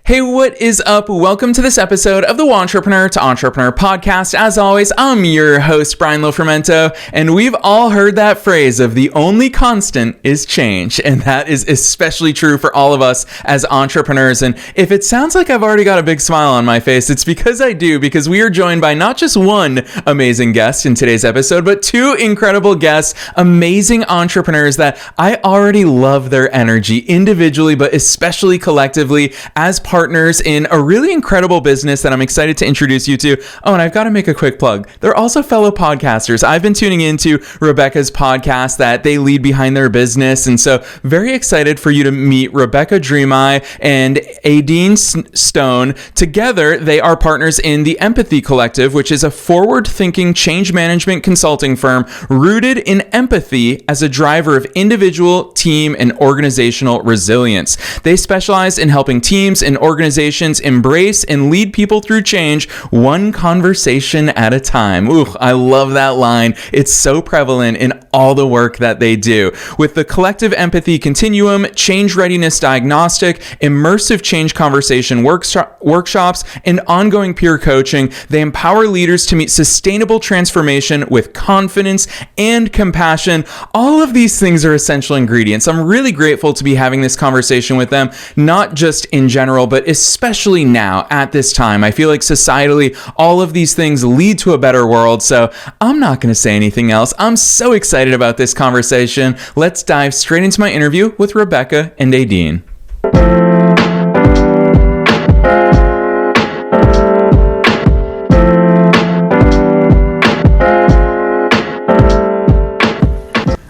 Hey, what is up? Welcome to this episode of the Entrepreneur to Entrepreneur podcast. As always, I'm your host, Brian Lofermento, and we've all heard that phrase of the only constant is change. And that is especially true for all of us as entrepreneurs. And if it sounds like I've already got a big smile on my face, it's because I do, because we are joined by not just one amazing guest in today's episode, but two incredible guests, amazing entrepreneurs that I already love their energy individually, but especially collectively as partners in a really incredible business that I'm excited to introduce you to. Oh, and I've got to make a quick plug. They're also fellow podcasters. I've been tuning into Rebecca's podcast that they lead behind their business. And so very excited for you to meet Rebecca Dhrimaj and Adine Stone. Together, they are partners in the Empathy Collective, which is a forward-thinking change management consulting firm rooted in empathy as a driver of individual, team, and organizational resilience. They specialize in helping teams and organizations embrace and lead people through change one conversation at a time. Ooh, I love that line. It's so prevalent in all the work that they do. With the Collective Empathy Continuum, Change Readiness Diagnostic, Immersive Change Conversation workshops, and ongoing peer coaching, they empower leaders to meet sustainable transformation with confidence and compassion. All of these things are essential ingredients. I'm really grateful to be having this conversation with them, not just in general, but especially now at this time. I feel like societally, all of these things lead to a better world. So I'm not going to say anything else. I'm so excited about this conversation. Let's dive straight into my interview with Rebecca and Adine.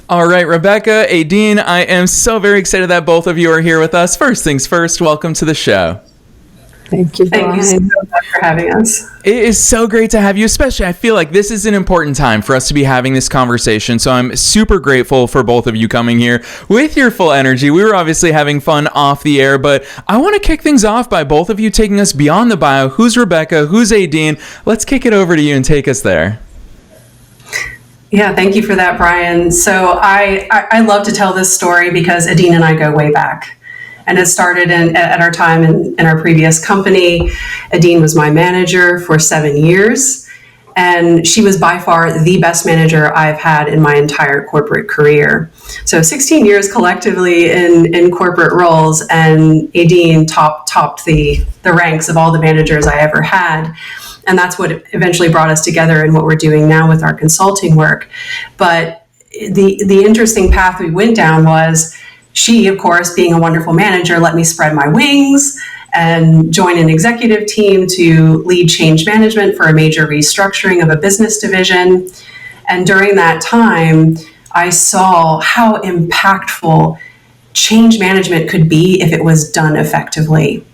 All right, Rebecca, Adine, I am so very excited that both of you are here with us. First things first, welcome to the show. Thank you, Brian. Thank you so much for having us. It is so great to have you, especially I feel like this is an important time for us to be having this conversation. So I'm super grateful for both of you coming here with your full energy. We were obviously having fun off the air, but I want to kick things off by both of you taking us beyond the bio. Who's Rebecca? Who's Adine? Let's kick it over to you and take us there. Yeah, thank you for that, Brian. So I love to tell this story because Adine and I go way back. And it started at our time in our previous company. Adine was my manager for 7 years. And she was by far the best manager I've had in my entire corporate career. So 16 years collectively in corporate roles, and Adine topped the ranks of all the managers I ever had. And that's what eventually brought us together in what we're doing now with our consulting work. But the interesting path we went down was she, of course, being a wonderful manager, let me spread my wings and join an executive team to lead change management for a major restructuring of a business division. And during that time, I saw how impactful change management could be if it was done effectively.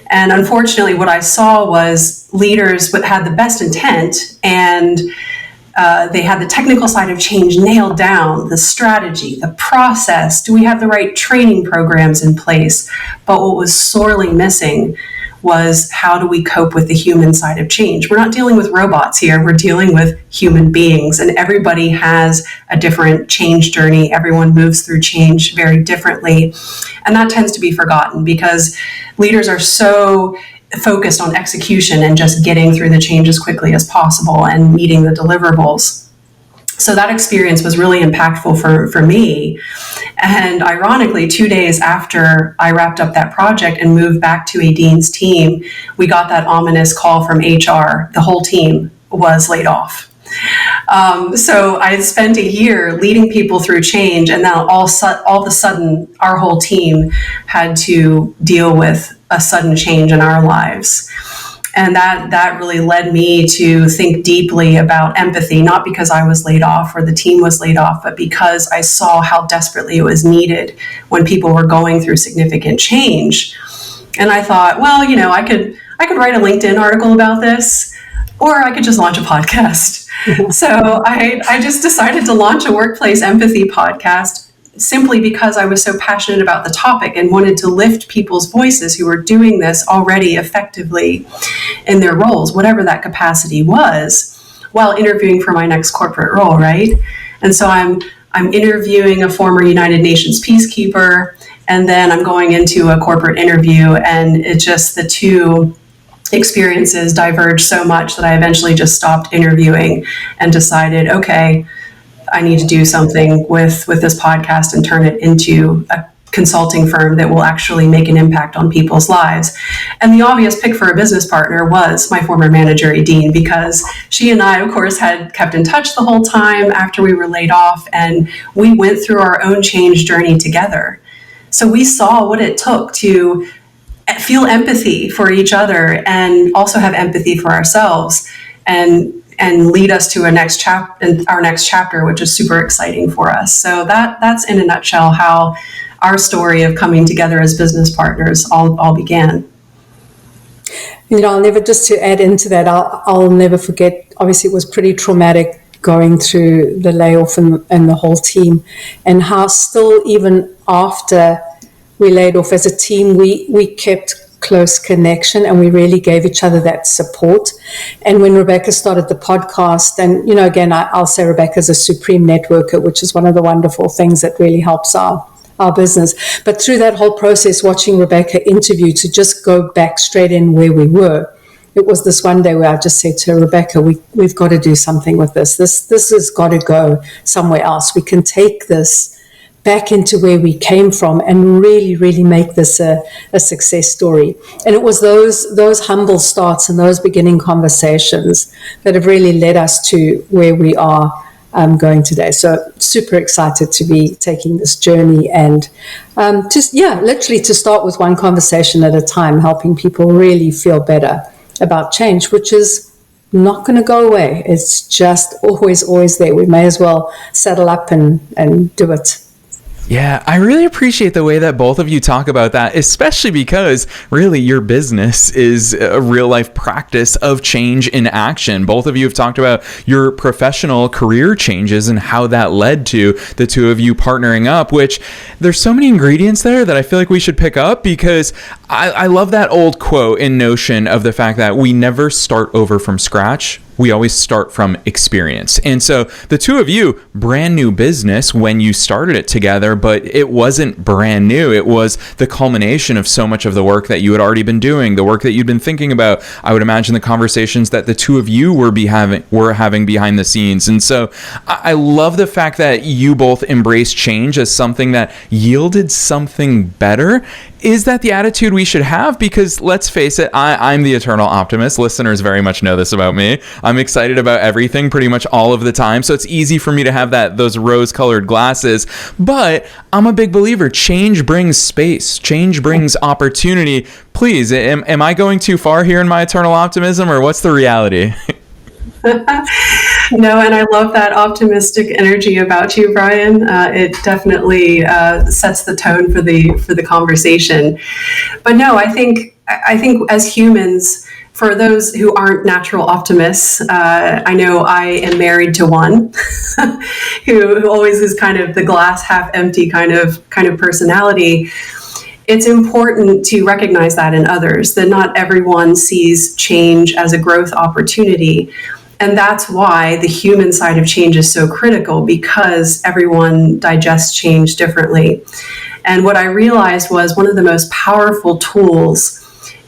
And unfortunately, what I saw was leaders had the best intent and they had the technical side of change nailed down, the strategy, the process. Do we have the right training programs in place? But what was sorely missing was how do we cope with the human side of change? We're not dealing with robots here. We're dealing with human beings, and everybody has a different change journey. Everyone moves through change very differently. And that tends to be forgotten because leaders are so focused on execution and just getting through the change as quickly as possible and meeting the deliverables. So that experience was really impactful for me. And ironically, 2 days after I wrapped up that project and moved back to Adine's team, we got that ominous call from HR. The whole team was laid off. So I had spent a year leading people through change, and now all of a sudden, our whole team had to deal with a sudden change in our lives. And that really led me to think deeply about empathy, not because I was laid off or the team was laid off, but because I saw how desperately it was needed when people were going through significant change. And I thought, well, I could write a LinkedIn article about this, or I could just launch a podcast. So I just decided to launch a workplace empathy podcast simply because I was so passionate about the topic and wanted to lift people's voices who were doing this already effectively in their roles, whatever that capacity was, while interviewing for my next corporate role, right? And so I'm interviewing a former United Nations peacekeeper And then I'm going into a corporate interview, and it just, the two experiences diverged so much that I eventually just stopped interviewing and decided, okay, I need to do something with this podcast and turn it into a consulting firm that will actually make an impact on people's lives. And the obvious pick for a business partner was my former manager, Adine, because she and I, of course, had kept in touch the whole time after we were laid off, and we went through our own change journey together. So we saw what it took to feel empathy for each other and also have empathy for ourselves, and lead us to our next chapter, which is super exciting for us. So that's in a nutshell how our story of coming together as business partners all began. I'll never, just to add into that, I'll never forget, obviously it was pretty traumatic going through the layoff and the whole team, and how still even after we laid off as a team, we kept close connection, and we really gave each other that support. And when Rebecca started the podcast, and again, I'll say Rebecca's a supreme networker, which is one of the wonderful things that really helps our business. But through that whole process, watching Rebecca interview, to just go back straight in where we were, it was this one day where I just said to her, Rebecca, we've got to do something with this. This has got to go somewhere else. We can take this back into where we came from and really, really make this a success story. And it was those humble starts and those beginning conversations that have really led us to where we are going today. So super excited to be taking this journey, and literally to start with one conversation at a time, helping people really feel better about change, which is not going to go away. It's just always there. We may as well settle up and do it. Yeah, I really appreciate the way that both of you talk about that, especially because really your business is a real life practice of change in action. Both of you have talked about your professional career changes and how that led to the two of you partnering up, which there's so many ingredients there that I feel like we should pick up, because I love that old quote in Notion of the fact that we never start over from scratch. We always start from experience. And so the two of you, brand new business when you started it together, but it wasn't brand new. It was the culmination of so much of the work that you had already been doing, the work that you'd been thinking about. I would imagine the conversations that the two of you were having behind the scenes. And so I love the fact that you both embrace change as something that yielded something better. Is that the attitude we should have? Because let's face it, I'm the eternal optimist. Listeners very much know this about me. I'm excited about everything pretty much all of the time. So it's easy for me to have those rose-colored glasses. But I'm a big believer. Change brings space. Change brings opportunity. Please, am I going too far here in my eternal optimism, or what's the reality? No, and I love that optimistic energy about you, Brian. It definitely sets the tone for the conversation. But no, I think as humans, for those who aren't natural optimists, I know I am married to one who always is kind of the glass half empty kind of personality. It's important to recognize that in others, that not everyone sees change as a growth opportunity. And that's why the human side of change is so critical, because everyone digests change differently. And what I realized was one of the most powerful tools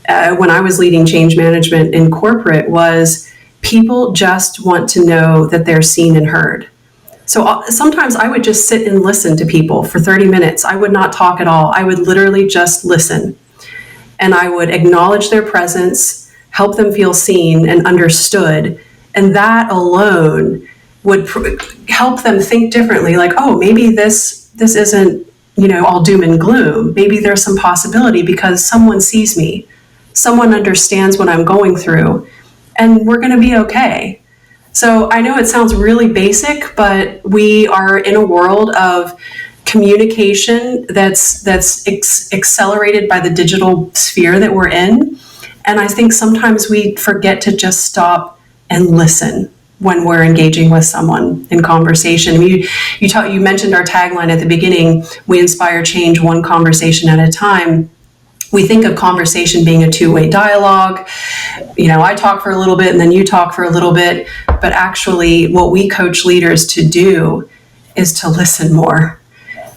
when I was leading change management in corporate was people just want to know that they're seen and heard. So sometimes I would just sit and listen to people for 30 minutes. I would not talk at all. I would literally just listen. And I would acknowledge their presence, help them feel seen and understood. And that alone would help them think differently. Like, oh, maybe this isn't, all doom and gloom. Maybe there's some possibility because someone sees me. Someone understands what I'm going through, and we're going to be okay. So I know it sounds really basic, but we are in a world of communication that's accelerated by the digital sphere that we're in. And I think sometimes we forget to just stop and listen when we're engaging with someone in conversation. You mentioned our tagline at the beginning, we inspire change one conversation at a time. We think of conversation being a two-way dialogue. I talk for a little bit and then you talk for a little bit, but actually what we coach leaders to do is to listen more.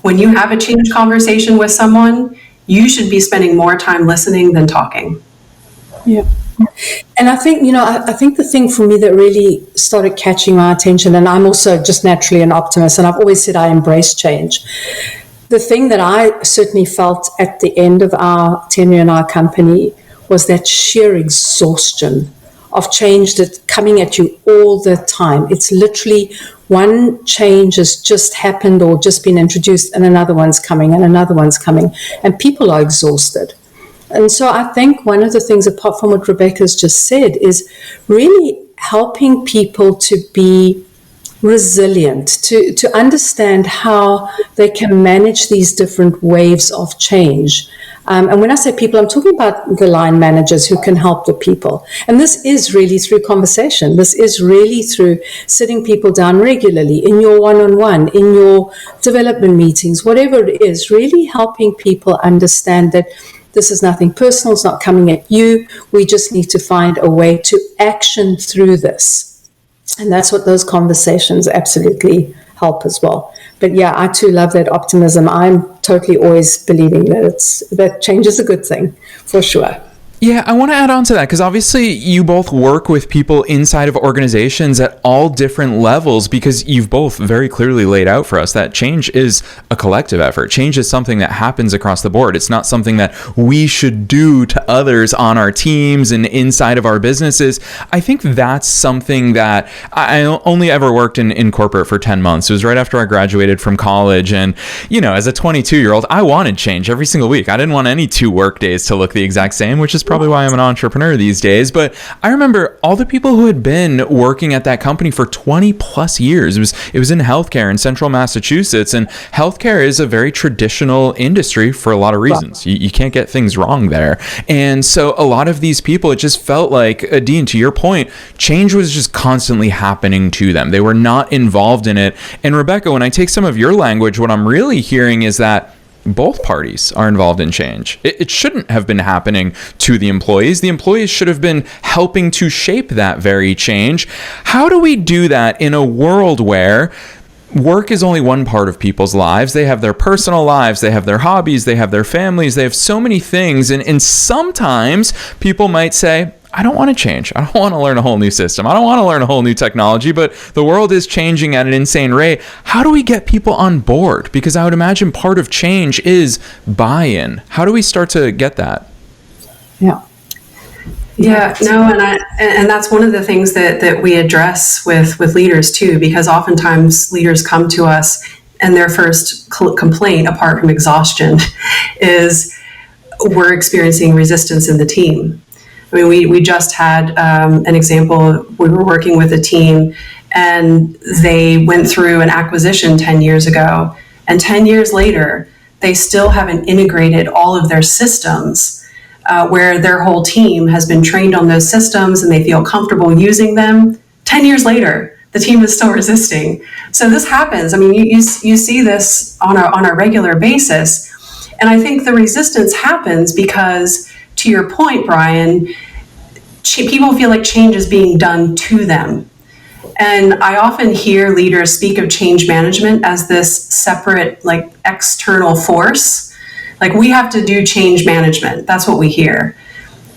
when you have a change conversation with someone, you should be spending more time listening than talking. Yeah. And I think, I think the thing for me that really started catching my attention, and I'm also just naturally an optimist, and I've always said I embrace change. The thing that I certainly felt at the end of our tenure in our company was that sheer exhaustion of change that's coming at you all the time. It's literally one change has just happened or just been introduced, and another one's coming, and another one's coming, and people are exhausted. And so I think one of the things, apart from what Rebecca's just said, is really helping people to be resilient, to understand how they can manage these different waves of change. And when I say people, I'm talking about the line managers who can help the people. And this is really through conversation. This is really through sitting people down regularly in your one-on-one, in your development meetings, whatever it is, really helping people understand that this is nothing personal. It's not coming at you. We just need to find a way to action through this. And that's what those conversations absolutely help as well. But yeah, I too love that optimism. I'm totally always believing that change is a good thing, for sure. Yeah, I want to add on to that because obviously you both work with people inside of organizations at all different levels, because you've both very clearly laid out for us that change is a collective effort. Change is something that happens across the board. It's not something that we should do to others on our teams and inside of our businesses. I think that's something that I only ever worked in corporate for 10 months. It was right after I graduated from college. And, as a 22-year-old, I wanted change every single week. I didn't want any 2 work days to look the exact same, which is probably why I'm an entrepreneur these days. But I remember all the people who had been working at that company for 20 plus years. It was in healthcare in central Massachusetts, and healthcare is a very traditional industry for a lot of reasons. You can't get things wrong there. And so a lot of these people, it just felt like, Adine, to your point, change was just constantly happening to them. They were not involved in it. And Rebecca, when I take some of your language, what I'm really hearing is that both parties are involved in change. It shouldn't have been happening to the employees. The employees should have been helping to shape that very change. How do we do that in a world where work is only one part of people's lives? They have their personal lives, they have their hobbies, they have their families, they have so many things. And sometimes people might say, I don't want to change. I don't want to learn a whole new system. I don't want to learn a whole new technology, but the world is changing at an insane rate. How do we get people on board? Because I would imagine part of change is buy-in. How do we start to get that? Yeah. Yeah, no, and that's one of the things that we address with leaders too, because oftentimes leaders come to us and their first complaint, apart from exhaustion, is we're experiencing resistance in the team. I mean, we just had an example. We were working with a team and they went through an acquisition 10 years ago. And 10 years later, they still haven't integrated all of their systems where their whole team has been trained on those systems and they feel comfortable using them. 10 years later, the team is still resisting. So this happens. I mean, you see this on a regular basis. And I think the resistance happens because, to your point, Brian, people feel like change is being done to them. And I often hear leaders speak of change management as this separate, like, external force. Like, we have to do change management. That's what we hear.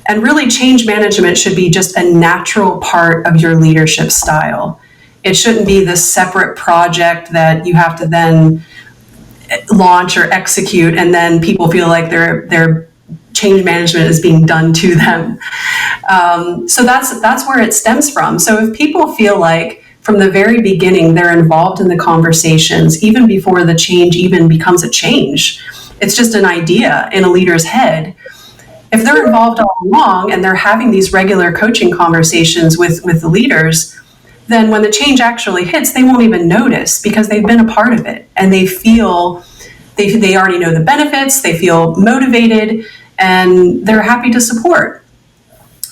And really, change management should be just a natural part of your leadership style. It shouldn't be this separate project that you have to then launch or execute, and then people feel like their change management is being done to them. So that's where it stems from. So if people feel like from the very beginning they're involved in the conversations, even before the change even becomes a change, it's just an idea in a leader's head. If they're involved all along and they're having these regular coaching conversations with the leaders, then when the change actually hits, they won't even notice because they've been a part of it and they feel they already know the benefits, they feel motivated, and they're happy to support.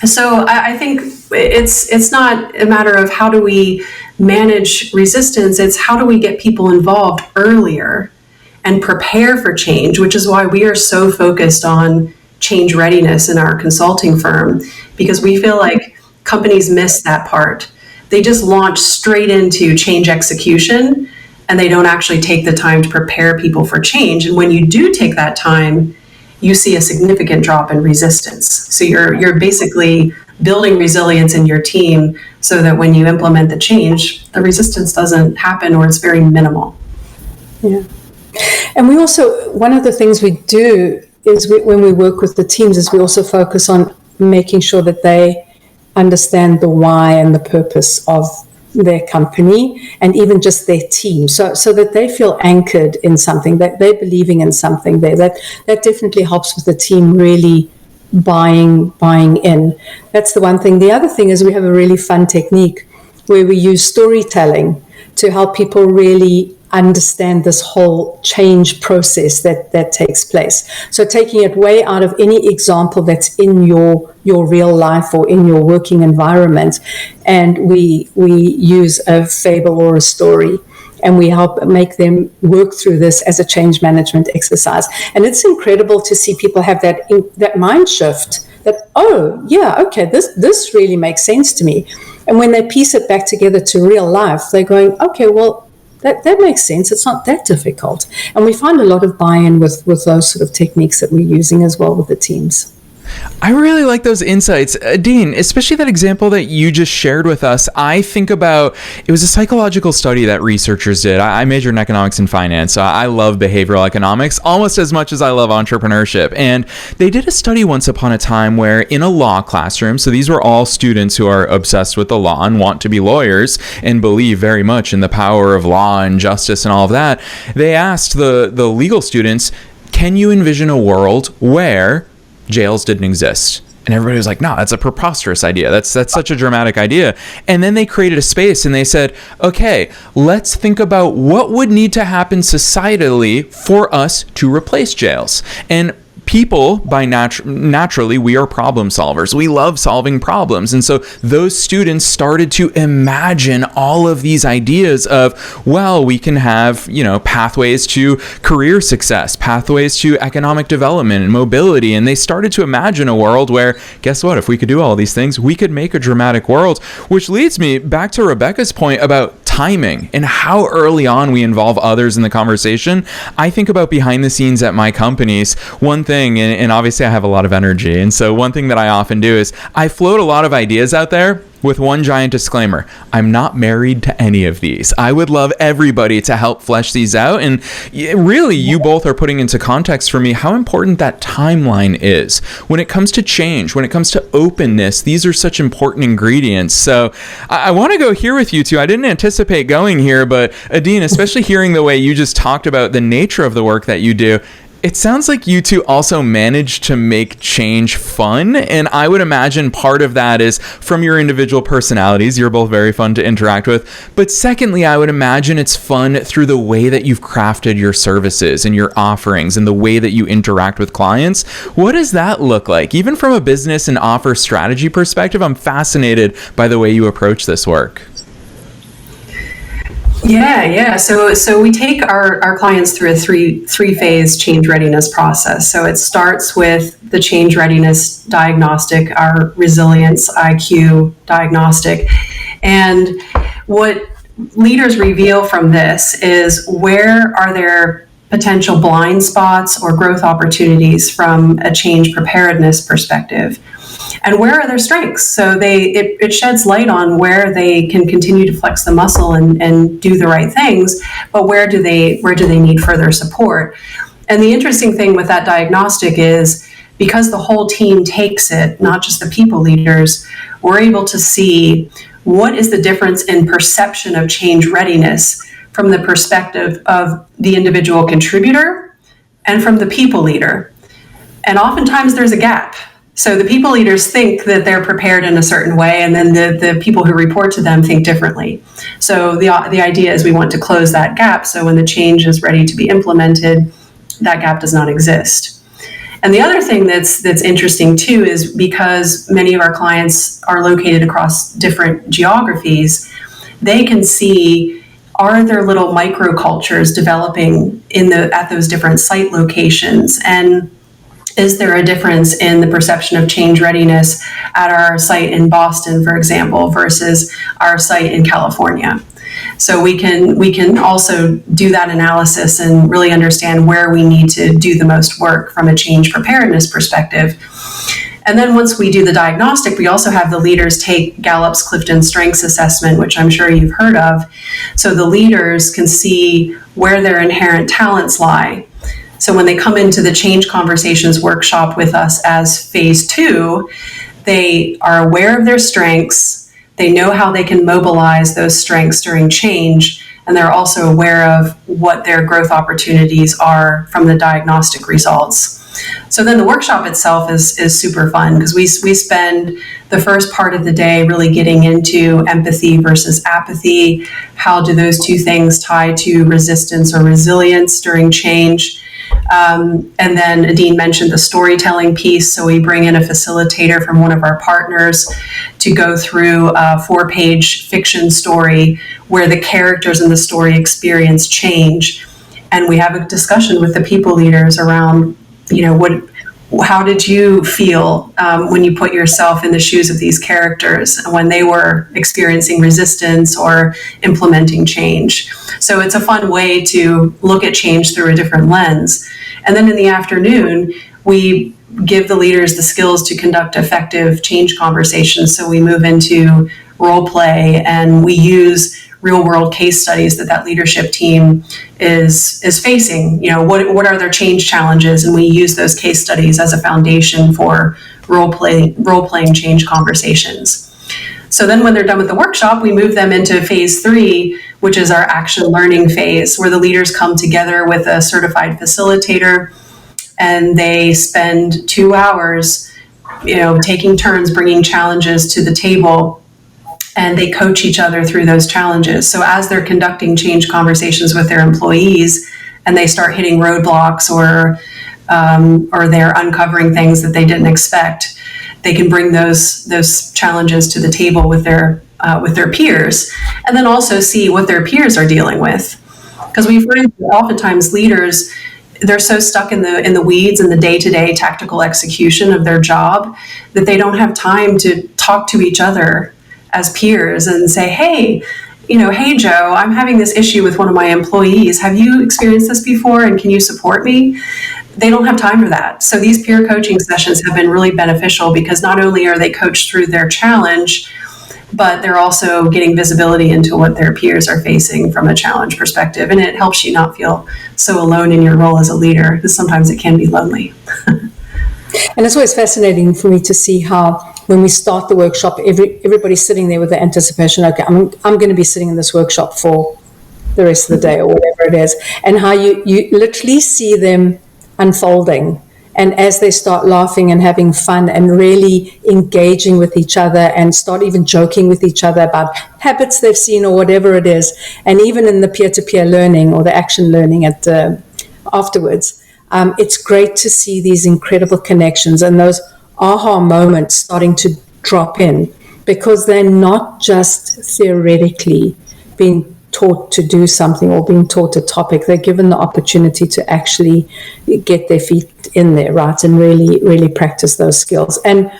So I think it's not a matter of how do we manage resistance, it's how do we get people involved earlier and prepare for change, which is why we are so focused on change readiness in our consulting firm, because we feel like companies miss that part. They just launch straight into change execution, and they don't actually take the time to prepare people for change. And when you do take that time, you see a significant drop in resistance. So you're basically building resilience in your team so that when you implement the change, the resistance doesn't happen, or it's very minimal. Yeah. And we also, one of the things we do is when we work with the teams is we also focus on making sure that they understand the why and the purpose of their company and even just their team, so that they feel anchored in something, that they're believing in something there. That definitely helps with the team really buying in. That's the one thing. The other thing is we have a really fun technique where we use storytelling to help people really understand this whole change process that takes place. So taking it way out of any example that's in your real life or in your working environment, and we use a fable or a story, and we help make them work through this as a change management exercise. And it's incredible to see people have that mind shift that, oh yeah, okay, this really makes sense to me. And when they piece it back together to real life, they're going, okay, well, that makes sense. It's not that difficult. And we find a lot of buy-in with those sort of techniques that we're using as well with the teams. I really like those insights. Adine, especially that example that you just shared with us. I think about, it was a psychological study that researchers did. I majored in economics and finance, so I love behavioral economics almost as much as I love entrepreneurship. And they did a study once upon a time where in a law classroom, so these were all students who are obsessed with the law and want to be lawyers and believe very much in the power of law and justice and all of that. They asked the legal students, can you envision a world where jails didn't exist? And everybody was like, no, that's a preposterous idea. That's such a dramatic idea. And then they created a space and they said, okay, let's think about what would need to happen societally for us to replace jails. And people, by naturally, we are problem solvers. We love solving problems. And so those students started to imagine all of these ideas of, well, we can have, pathways to career success, pathways to economic development and mobility. And they started to imagine a world where, guess what, if we could do all these things, we could make a dramatic world, which leads me back to Rebecca's point about timing and how early on we involve others in the conversation. I think about behind the scenes at my companies. One thing, and obviously I have a lot of energy, and so one thing that I often do is I float a lot of ideas out there with one giant disclaimer. I'm not married to any of these. I would love everybody to help flesh these out. And really, you both are putting into context for me how important that timeline is. When it comes to change, when it comes to openness, these are such important ingredients. So I want to go here with you two. I didn't anticipate going here, but Adine, especially hearing the way you just talked about the nature of the work that you do, it sounds like you two also manage to make change fun. And I would imagine part of that is from your individual personalities. You're both very fun to interact with. But secondly, I would imagine it's fun through the way that you've crafted your services and your offerings and the way that you interact with clients. What does that look like? Even from a business and offer strategy perspective, I'm fascinated by the way you approach this work. Yeah. So we take our clients through a three-phase change readiness process. So it starts with the change readiness diagnostic, our resilience IQ diagnostic. And what leaders reveal from this is where are there potential blind spots or growth opportunities from a change preparedness perspective. And where are their strengths? So it sheds light on where they can continue to flex the muscle and do the right things, but where do they need further support? And the interesting thing with that diagnostic is because the whole team takes it, not just the people leaders, we're able to see what is the difference in perception of change readiness from the perspective of the individual contributor and from the people leader. And oftentimes there's a gap. So the people leaders think that they're prepared in a certain way, and then the people who report to them think differently. So the idea is we want to close that gap, so when the change is ready to be implemented, that gap does not exist. And the other thing that's interesting too is because many of our clients are located across different geographies, they can see, are there little microcultures developing at those different site locations? And is there a difference in the perception of change readiness at our site in Boston, for example, versus our site in California? So we can also do that analysis and really understand where we need to do the most work from a change preparedness perspective. And then once we do the diagnostic, we also have the leaders take Gallup's Clifton Strengths Assessment, which I'm sure you've heard of. So the leaders can see where their inherent talents lie. So when they come into the Change Conversations workshop with us as phase 2, they are aware of their strengths, they know how they can mobilize those strengths during change, and they're also aware of what their growth opportunities are from the diagnostic results. So then the workshop itself is super fun because we spend the first part of the day really getting into empathy versus apathy. How do those two things tie to resistance or resilience during change? And then Adine mentioned the storytelling piece. So we bring in a facilitator from one of our partners to go through a 4-page fiction story where the characters in the story experience change. And we have a discussion with the people leaders around, how did you feel when you put yourself in the shoes of these characters when they were experiencing resistance or implementing change? So it's a fun way to look at change through a different lens. And then in the afternoon, we give the leaders the skills to conduct effective change conversations. So we move into role play and we use real world case studies that leadership team is facing. What are their change challenges? And we use those case studies as a foundation for role playing change conversations. So then when they're done with the workshop, we move them into phase 3, which is our action learning phase, where the leaders come together with a certified facilitator and they spend 2 hours, taking turns bringing challenges to the table. And they coach each other through those challenges. So as they're conducting change conversations with their employees and they start hitting roadblocks or they're uncovering things that they didn't expect, they can bring those challenges to the table with their peers, and then also see what their peers are dealing with. Because we find that oftentimes leaders, they're so stuck in the weeds and the day-to-day tactical execution of their job that they don't have time to talk to each other as peers and say, hey Joe, I'm having this issue with one of my employees. Have you experienced this before and can you support me? They don't have time for that. So these peer coaching sessions have been really beneficial because not only are they coached through their challenge, but they're also getting visibility into what their peers are facing from a challenge perspective. And it helps you not feel so alone in your role as a leader, because sometimes it can be lonely. And it's always fascinating for me to see how when we start the workshop, everybody's sitting there with the anticipation, okay, I'm going to be sitting in this workshop for the rest of the day or whatever it is, and how you literally see them unfolding. And as they start laughing and having fun and really engaging with each other and start even joking with each other about habits they've seen or whatever it is, and even in the peer-to-peer learning or the action learning afterwards, it's great to see these incredible connections and those aha moments starting to drop in, because they're not just theoretically being taught to do something or being taught a topic. They're given the opportunity to actually get their feet in there, right, and really practice those skills. And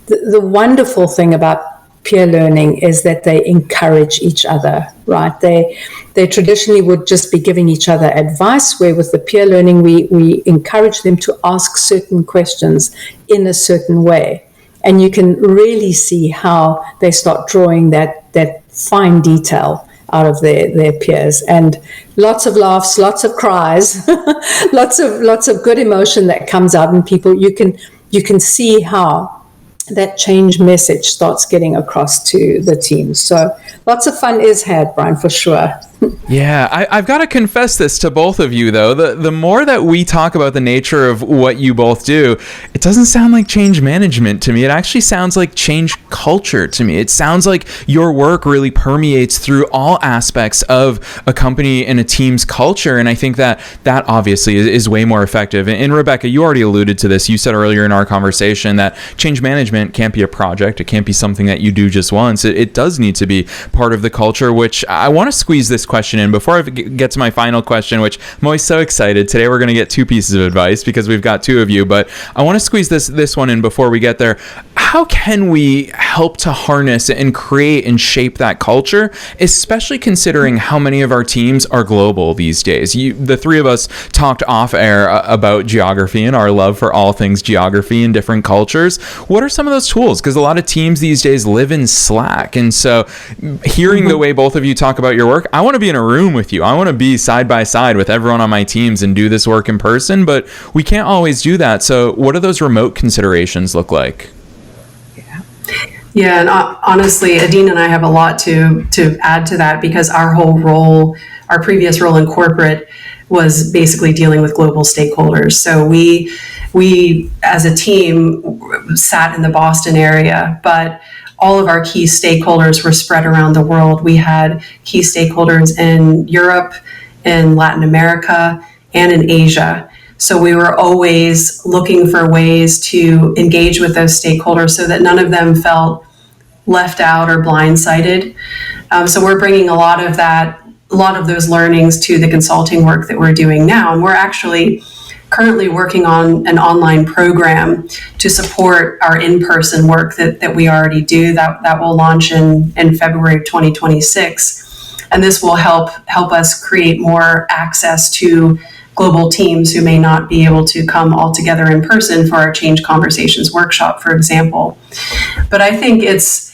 the wonderful thing about peer learning is that they encourage each other, right? They traditionally would just be giving each other advice, where with the peer learning, we encourage them to ask certain questions in a certain way. And you can really see how they start drawing that fine detail out of their peers, and lots of laughs, lots of cries, lots of good emotion that comes out in people. You can see how that change message starts getting across to the team. So lots of fun is had, Brian, for sure. Yeah, I've got to confess this to both of you, though. The more that we talk about the nature of what you both do, it doesn't sound like change management to me. It actually sounds like change culture to me. It sounds like your work really permeates through all aspects of a company and a team's culture. And I think that obviously is way more effective. And Rebecca, you already alluded to this. You said earlier in our conversation that change management can't be a project. It can't be something that you do just once. It does need to be part of the culture, which I want to squeeze this question in before I get to my final question, which I'm always so excited. Today we're going to get 2 pieces of advice because we've got 2 of you, but I want to squeeze this one in before we get there. How can we help to harness and create and shape that culture, especially considering how many of our teams are global these days? The three of us talked off air about geography and our love for all things geography and different cultures. What are some of those tools? Because a lot of teams these days live in Slack. And so hearing the way both of you talk about your work, I want to be in a room with you. I want to be side by side with everyone on my teams and do this work in person, but we can't always do that. So what do those remote considerations look like? Yeah, and honestly, Adine and I have a lot to add to that, because our whole role, our previous role in corporate, was basically dealing with global stakeholders. So we as a team sat in the Boston area, but all of our key stakeholders were spread around the world. We had key stakeholders in Europe, in Latin America, and in Asia. So we were always looking for ways to engage with those stakeholders so that none of them felt left out or blindsided. So we're bringing a lot of those learnings to the consulting work that we're doing now. And we're actually currently working on an online program to support our in-person work that we already do, that will launch in February of 2026. And this will help us create more access to global teams who may not be able to come all together in person for our Change Conversations workshop, for example. But I think it's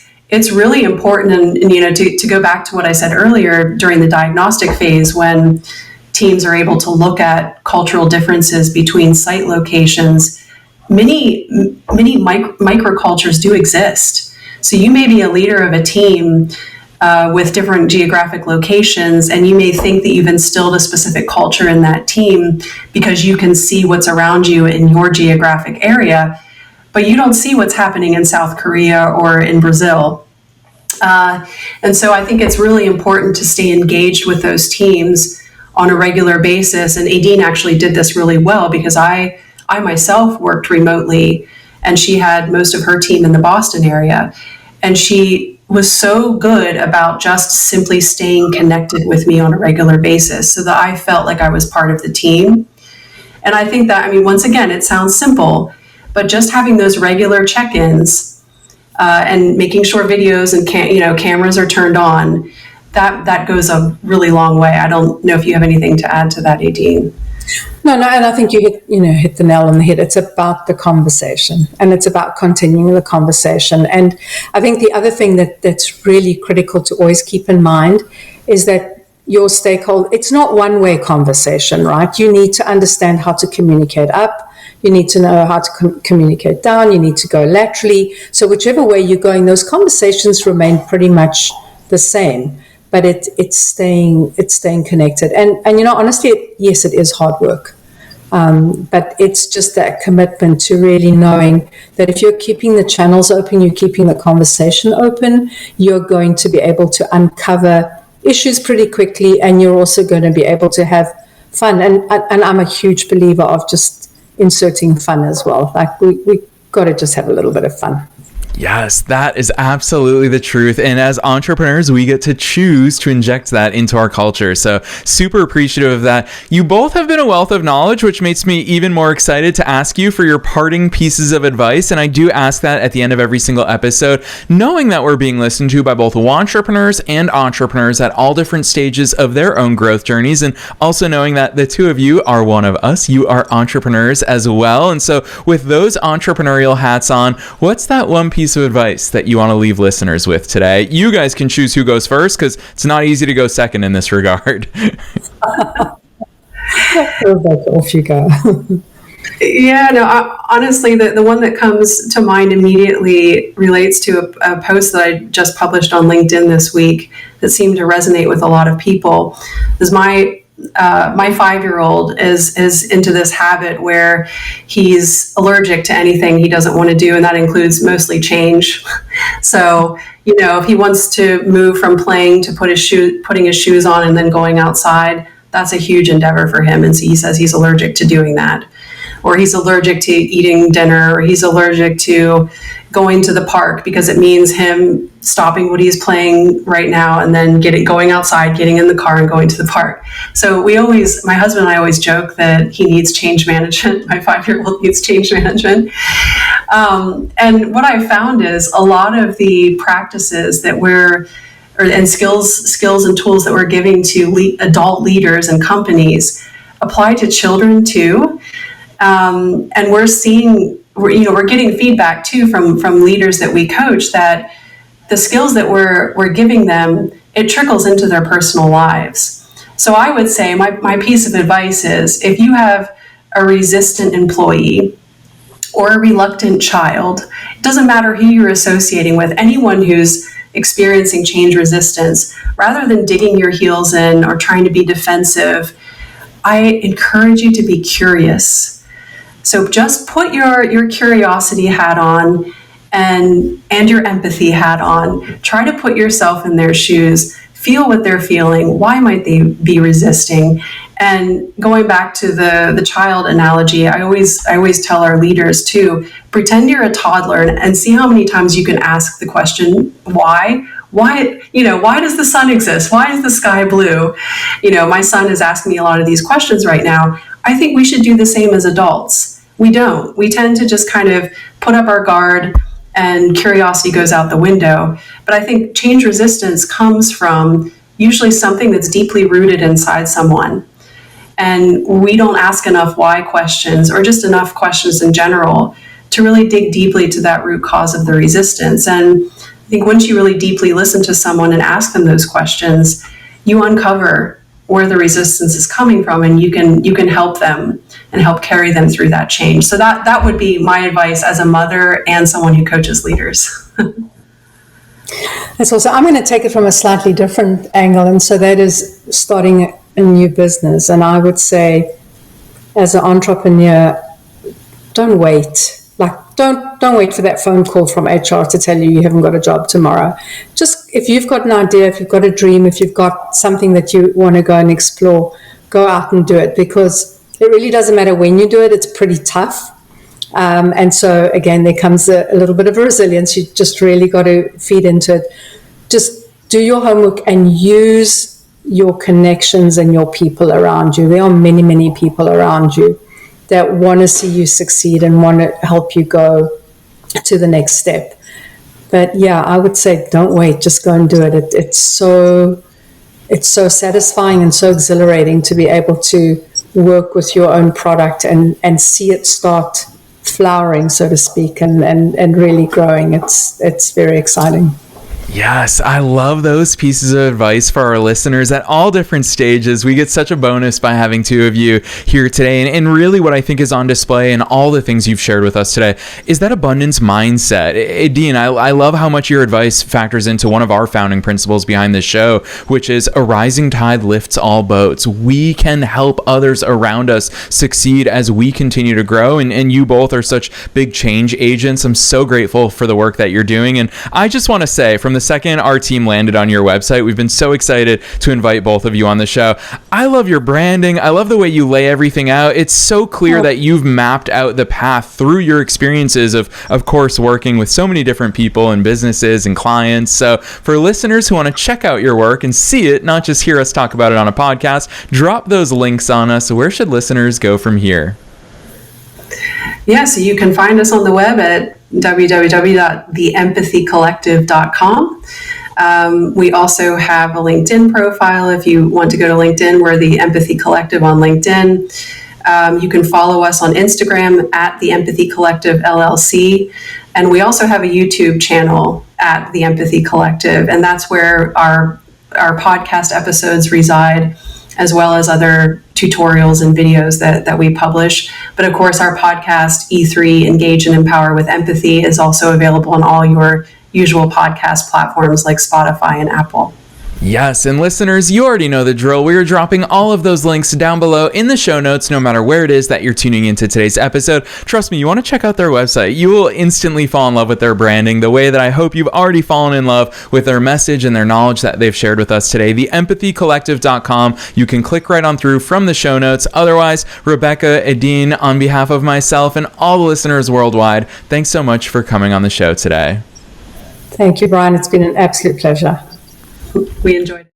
really important, and to go back to what I said earlier during the diagnostic phase, when teams are able to look at cultural differences between site locations, many microcultures do exist. So you may be a leader of a team with different geographic locations, and you may think that you've instilled a specific culture in that team because you can see what's around you in your geographic area, but you don't see what's happening in South Korea or in Brazil. And so I think it's really important to stay engaged with those teams on a regular basis. And Adine actually did this really well, because I myself worked remotely, and she had most of her team in the Boston area. And she was so good about just simply staying connected with me on a regular basis so that I felt like I was part of the team. And I think that, once again, it sounds simple, but just having those regular check-ins and making sure videos and cameras are turned on, that goes a really long way. I don't know if you have anything to add to that, Adine. No, and I think you hit the nail on the head. It's about the conversation, and it's about continuing the conversation. And I think the other thing that's really critical to always keep in mind is that your stakeholder, it's not one-way conversation, right? You need to understand how to communicate up. You need to know how to communicate down. You need to go laterally. So whichever way you're going, those conversations remain pretty much the same. But it's staying connected, and honestly, yes, it is hard work, but it's just that commitment to really knowing that if you're keeping the channels open, you're keeping the conversation open, you're going to be able to uncover issues pretty quickly, and you're also going to be able to have fun. And I'm a huge believer of just inserting fun as well. Like we got to just have a little bit of fun. Yes, that is absolutely the truth. And as entrepreneurs, we get to choose to inject that into our culture. So super appreciative of that. You both have been a wealth of knowledge, which makes me even more excited to ask you for your parting pieces of advice. And I do ask that at the end of every single episode, knowing that we're being listened to by both entrepreneurs and entrepreneurs at all different stages of their own growth journeys. And also knowing that the two of you are one of us. You are entrepreneurs as well. And so with those entrepreneurial hats on, what's that one piece of advice that you want to leave listeners with today? You guys can choose who goes first, because it's not easy to go second in this regard. Off you go. Yeah, no, honestly, the one that comes to mind immediately relates to a post that I just published on LinkedIn this week that seemed to resonate with a lot of people. Is my 5-year-old is into this habit where he's allergic to anything he doesn't want to do, and that includes mostly change. So, if he wants to move from playing to putting his shoes on and then going outside, that's a huge endeavor for him. And so he says he's allergic to doing that, or he's allergic to eating dinner, or he's allergic to, going to the park because it means him stopping what he's playing right now and then going outside, getting in the car and going to the park. So my husband and I always joke that he needs change management. My 5-year-old needs change management. And what I found is a lot of the practices that and skills and tools that we're giving to adult leaders and companies apply to children too. And we're getting feedback too from leaders that we coach that the skills that we're giving them, it trickles into their personal lives. So I would say my piece of advice is, if you have a resistant employee or a reluctant child, it doesn't matter who you're associating with, anyone who's experiencing change resistance, rather than digging your heels in or trying to be defensive, I encourage you to be curious. So just put your curiosity hat on and your empathy hat on. Try to put yourself in their shoes, feel what they're feeling. Why might they be resisting? And going back to the child analogy, I always tell our leaders too, pretend you're a toddler and see how many times you can ask the question, why? Why does the sun exist? Why is the sky blue? My son is asking me a lot of these questions right now. I think we should do the same as adults. We don't. We tend to just kind of put up our guard and curiosity goes out the window. But I think change resistance comes from usually something that's deeply rooted inside someone. And we don't ask enough why questions, or just enough questions in general, to really dig deeply to that root cause of the resistance. And I think once you really deeply listen to someone and ask them those questions, you uncover where the resistance is coming from, and you can help them and help carry them through that change. So that would be my advice as a mother and someone who coaches leaders. That's also, I'm going to take it from a slightly different angle, and so that is starting a new business. And I would say, as an entrepreneur, don't wait. Don't wait for that phone call from HR to tell you haven't got a job tomorrow. Just, if you've got an idea, if you've got a dream, if you've got something that you want to go and explore, go out and do it, because it really doesn't matter when you do it. It's pretty tough. And so again, there comes a little bit of resilience. You just really got to feed into it. Just do your homework and use your connections and your people around you. There are many, many people around you that want to see you succeed and want to help you go to the next step. But yeah, I would say don't wait, just go and do it. It's so satisfying and so exhilarating to be able to work with your own product and see it start flowering, so to speak, and really growing. It's very exciting. Yes, I love those pieces of advice for our listeners at all different stages. We get such a bonus by having two of you here today. And really what I think is on display in all the things you've shared with us today is that abundance mindset. Adine, I love how much your advice factors into one of our founding principles behind this show, which is a rising tide lifts all boats. We can help others around us succeed as we continue to grow. And you both are such big change agents. I'm so grateful for the work that you're doing. And I just want to say, from the second our team landed on your website, we've been so excited to invite both of you on the show. I love your branding. I love the way you lay everything out. It's so clear that you've mapped out the path through your experiences of course, working with so many different people and businesses and clients. So for listeners who want to check out your work and see it, not just hear us talk about it on a podcast, drop those links on us. Where should listeners go from here? Yeah, so you can find us on the web at www.theempathycollective.com. We also have a LinkedIn profile. If you want to go to LinkedIn, we're the Empathy Collective on LinkedIn. You can follow us on Instagram at the Empathy Collective LLC. And we also have a YouTube channel at the Empathy Collective. And that's where our podcast episodes reside, as well as other tutorials and videos that we publish. But of course, our podcast, E3, Engage and Empower with Empathy, is also available on all your usual podcast platforms like Spotify and Apple. Yes, and listeners, you already know the drill. We are dropping all of those links down below in the show notes, no matter where it is that you're tuning into today's episode. Trust me, you want to check out their website. You will instantly fall in love with their branding, the way that I hope you've already fallen in love with their message and their knowledge that they've shared with us today. TheEmpathyCollective.com. You can click right on through from the show notes. Otherwise, Rebecca, Adine, on behalf of myself and all the listeners worldwide, thanks so much for coming on the show today. Thank you, Brian. It's been an absolute pleasure. We enjoyed it.